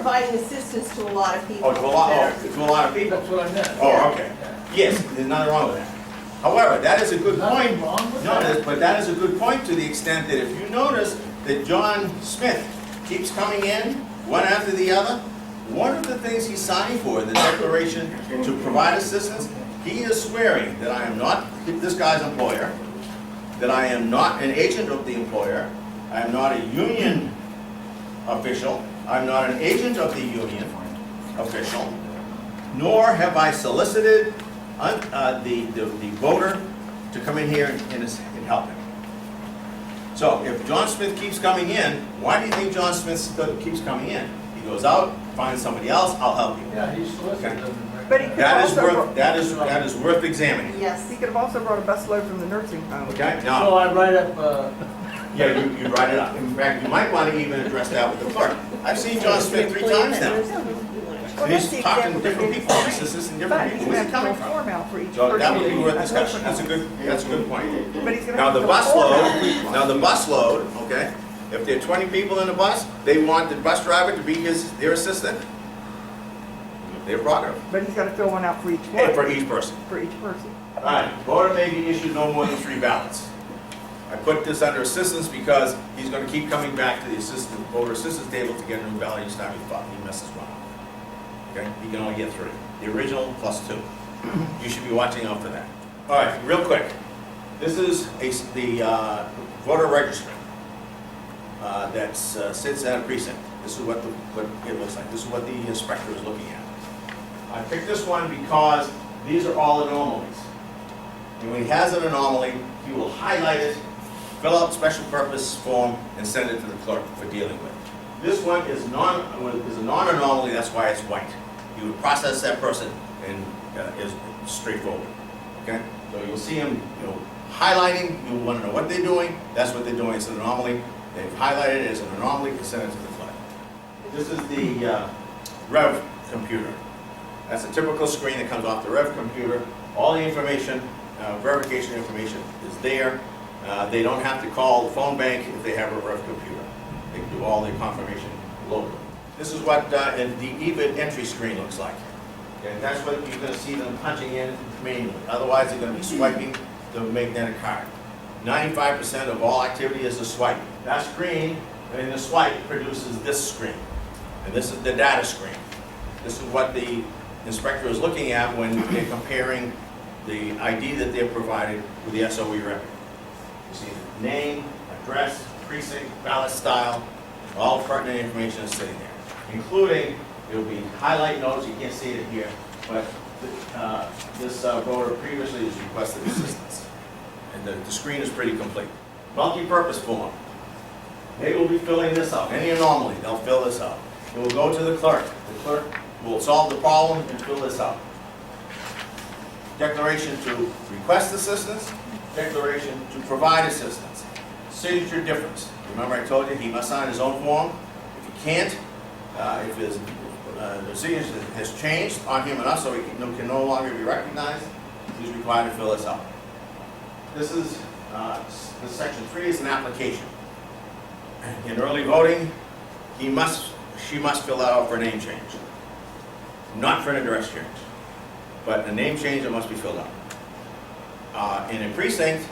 providing assistance to a lot of people. Oh, to a lot of people. That's what I meant. Oh, okay. Yes, there's nothing wrong with that. However, that is a good Nothing point. wrong with No, that. but that is a good point to the extent that if you notice that John Smith keeps coming in, one after the other, one of the things he's signing for, the declaration to provide assistance, he is swearing that I am not this guy's employer, that I am not an agent of the employer, I am not a union official, I'm not an agent of the union official, nor have I solicited the voter to come in here and help him. So if John Smith keeps coming in, why do you think John Smith keeps coming in? He goes out, finds somebody else, I'll help you. Yeah, he's solicited Okay. them. But he could That is also, worth, that is worth examining. Yes. he could have also brought a busload from the nursing home. Okay, So now, I write up, yeah, you write it up. In fact, you might want to even address that with the clerk. I've seen John Smith 3 times now. Well, He's that's the talking to example different that people, he's he's assisting But different he's people. gonna Where's he have to coming fill a from? form out for each So person. that would be worth discussion. That's a good point. But he's gonna Now have to the fill a bus form out for each load, one. now the bus load, okay, if there are 20 people in the bus, they want the bus driver to be their assistant. Their prerogative, But he's gotta fill one out for each and for one, each person. for each person. All right, voter may be issued no more than 3 ballots. I put this under assistance because he's gonna keep coming back to the voter assistance table to get a new ballot each time he messes one up. Okay, he can only get 3. The original plus 2. You should be watching out for that. All right, real quick. This is the voter registry that sits at a precinct. This is what it looks like. This is what the inspector is looking at. I picked this one because these are all anomalies. And when he has an anomaly, he will highlight it, fill out special purpose form, and send it to the clerk for dealing with. This one is a non-anomaly, that's why it's white. You would process that person and is straightforward. Okay? So you'll see him, highlighting, you want to know what they're doing, that's what they're doing, it's an anomaly. They've highlighted it as an anomaly and sent it to the clerk. This is the Rev computer. That's a typical screen that comes off the Rev computer. All the information, verification information is there. They don't have to call the phone bank if they have a Rev computer. They can do all the confirmation locally. This is what the EVID entry screen looks like. Okay, that's what you're going to see them punching in manually. Otherwise, they're going to be swiping the magnetic card. 95% of all activity is a swipe. That screen and the swipe produces this screen. And this is the data screen. This is what the inspector is looking at when they're comparing the ID that they're provided with the SOE record. You see the name, address, precinct, ballot style, all pertinent information is sitting there. Including, there will be highlight notes, you can't see it here, but this voter previously has requested assistance. And the screen is pretty complete. Multi-purpose form. They will be filling this out. Any anomaly, they'll fill this out. It will go to the clerk. The clerk will solve the problem and fill this out. Declaration to request assistance, declaration to provide assistance. Signature difference. Remember I told you he must sign his own form. If he can't, if the signature has changed on him enough so he can no longer be recognized, he's required to fill this out. This is, this section 3 is an application. In early voting, she must fill that out for a name change. Not for an address change, but a name change that must be filled out. In a precinct,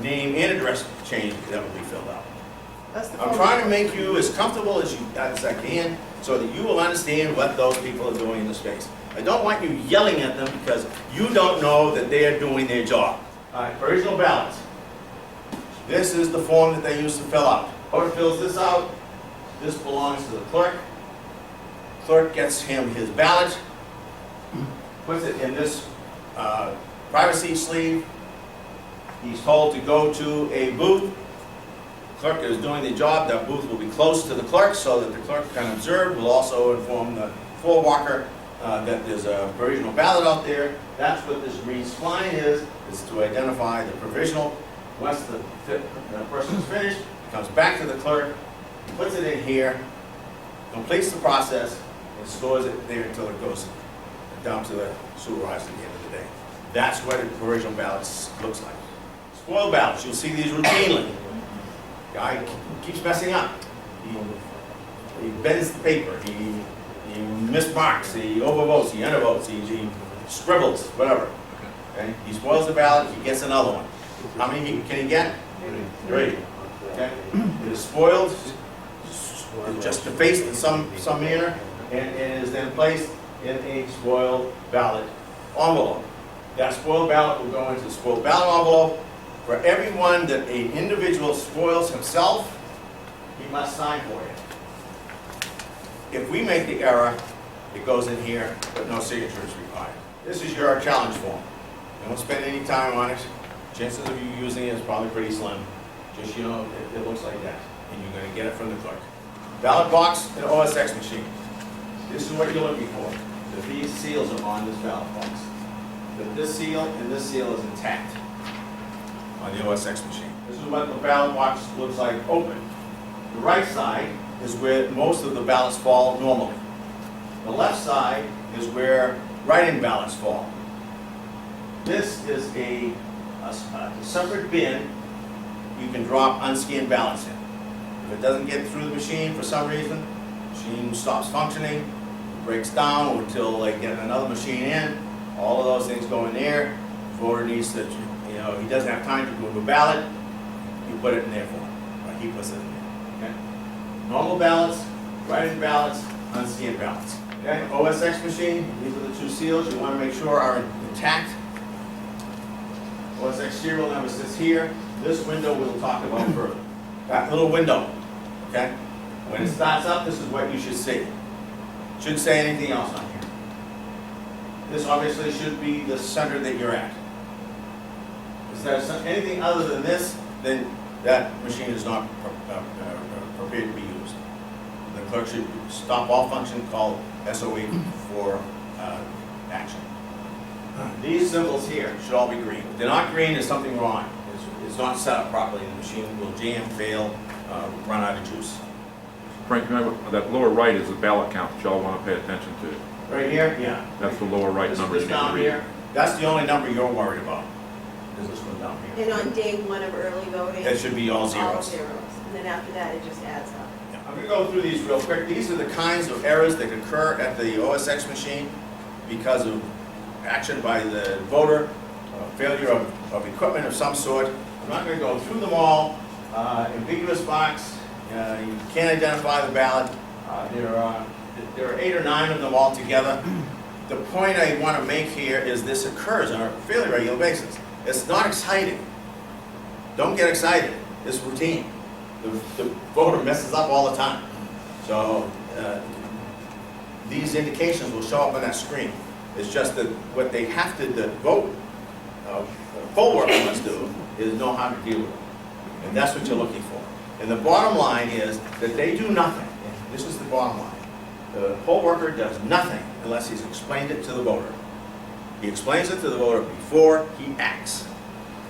name and address change that will be filled out. That's the I'm phone trying to number. make you as comfortable as I can so that you will understand what those people are doing in the space. I don't want you yelling at them because you don't know that they are doing their job. All right, provisional ballots. This is the form that they use to fill out. Voter fills this out. This belongs to the clerk. Clerk gets him his ballot, puts it in this privacy sleeve. He's told to go to a booth. Clerk is doing the job. That booth will be close to the clerk so that the clerk can observe. Will also inform the floor walker that there's a provisional ballot out there. That's what this green spline is to identify the provisional. Once the person is finished, it comes back to the clerk, puts it in here, completes the process, and stores it there until it goes down to the supervisor at the end of the day. That's what a provisional ballot looks like. Spoiled ballots, you'll see these routinely. Guy keeps messing up. bends the paper, he mismarks, he overvotes, he undervotes, he scribbles, whatever. Okay? He spoils the ballot, he gets another one. How many can he get? 3. Okay? It is spoiled, just defaced in some manner, and it is then placed in a spoiled ballot envelope. That spoiled ballot will go into the spoiled ballot envelope. For every one that an individual spoils himself, he must sign for it. If we make the error, it goes in here, but no signature is required. This is your challenge form. Don't spend any time on it. Chances of you using it is probably pretty slim. Just, you know, it looks like that. And you're going to get it from the clerk. Ballot box and OSX machine. This is what you're looking for. That these seals are on this ballot box. That this seal and this seal is intact on the OSX machine. This is what the ballot box looks like open. The right side is where most of the ballots fall normally. The left side is where write-in ballots fall. This is a separate bin you can drop unscanned ballots in. If it doesn't get through the machine for some reason, the machine stops functioning, breaks down until they get another machine in, all of those things go in there. The voter needs to, you know, he doesn't have time to move a ballot, you put it in there for him, or he puts it in there. Okay? Normal ballots, write-in ballots, unscanned ballots. Okay, OSX machine, these are the 2 seals you want to make sure are intact. OSX serial number sits here. This window we'll talk about further. That little window, okay? When it starts up, this is what you should see. Shouldn't say anything else on here. This obviously should be the center that you're at. If there's anything other than this, then that machine is not prepared to be used. The clerk should stop all function, call SOE for action. These symbols here should all be green. If they're not green, there's something wrong. It's not set up properly. The machine will jam, fail, run out of juice. Frank, remember, that lower right is the ballot count that y'all want to pay attention to. Right here? Yeah. That's the lower right number you This need to down read. here, that's the only number you're worried about. Is this one down here. And on day 1 of early voting. It should be all All zeros. zeros. And then after that, it just adds up. I'm going to go through these real quick. These are the kinds of errors that occur at the OSX machine because of action by the voter, failure of equipment of some sort. I'm not going to go through them all. Ambiguous box, you can't identify the ballot. There are 8 or 9 of them all together. The point I want to make here is this occurs on a fairly regular basis. It's not exciting. Don't get excited. It's routine. The voter messes up all the time. So these indications will show up on that screen. It's just that what they have to, the poll worker must do, is know how to deal with them. And that's what you're looking for. And the bottom line is that they do nothing. And this is the bottom line. The poll worker does nothing unless he's explained it to the voter. He explains it to the voter before he acts.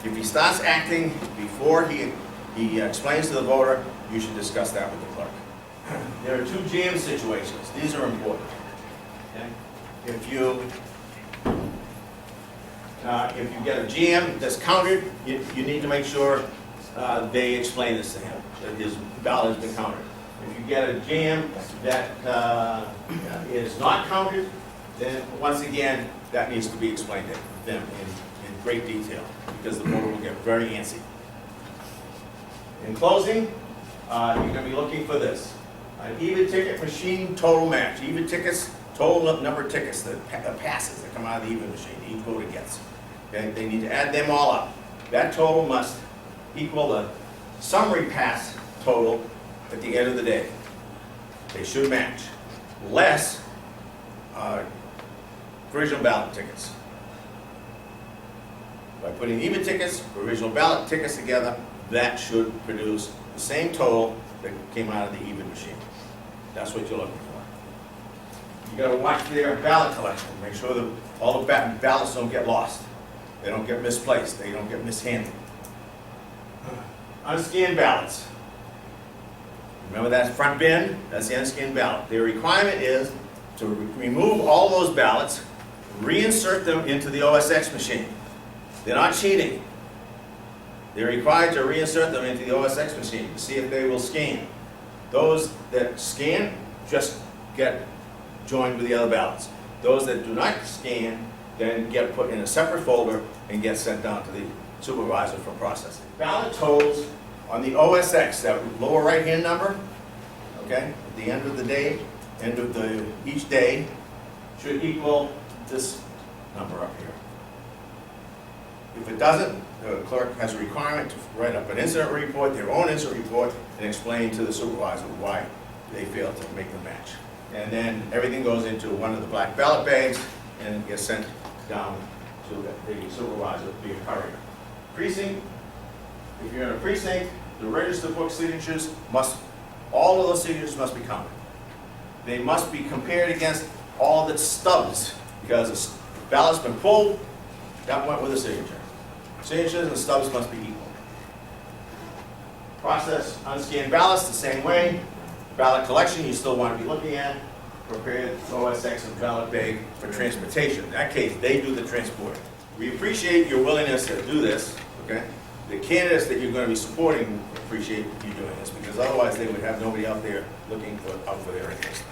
If he starts acting before he explains to the voter, you should discuss that with the clerk. There are 2 jam situations. These are important. Okay? If you get a jam that's counted, you need to make sure they explain this to him, that his ballot has been counted. If you get a jam that is not counted, then once again, that needs to be explained to them in great detail, because the voter will get very antsy. In closing, you're going to be looking for this. An even ticket machine total match. Even tickets, total number of tickets, that passes that come out of the even machine, each voter gets. Okay? They need to add them all up. That total must equal the summary pass total at the end of the day. They should match. Less provisional ballot tickets. By putting even tickets, provisional ballot tickets together, that should produce the same total that came out of the even machine. That's what you're looking for. You got to watch their ballot collection. Make sure that all the ballots don't get lost. They don't get misplaced. They don't get mishandled. Unscanned ballots. Remember that front bin? That's the unscanned ballot. Their requirement is to remove all those ballots, reinsert them into the OSX machine. They're not cheating. They're required to reinsert them into the OSX machine to see if they will scan. Those that scan just get joined with the other ballots. Those that do not scan then get put in a separate folder and get sent down to the supervisor for processing. Ballot totals on the OSX, that lower right-hand number, okay, at the end of the day, each day, should equal this number up here. If it doesn't, the clerk has a requirement to write up an incident report, their own incident report, and explain to the supervisor why they failed to make the match. And then everything goes into one of the black ballot bags and gets sent down to the supervisor via courier. Precinct, if you're in a precinct, the register book signatures all of those signatures must be counted. They must be compared against all the stubs, because the ballot's been pulled, that went with the signature. Signatures and stubs must be equal. Process unscanned ballots the same way. Ballot collection you still want to be looking at. Prepared OSX and ballot bag for transportation. In that case, they do the transporting. We appreciate your willingness to do this, okay? The candidates that you're going to be supporting appreciate you doing this, because otherwise they would have nobody out there looking out for their interests.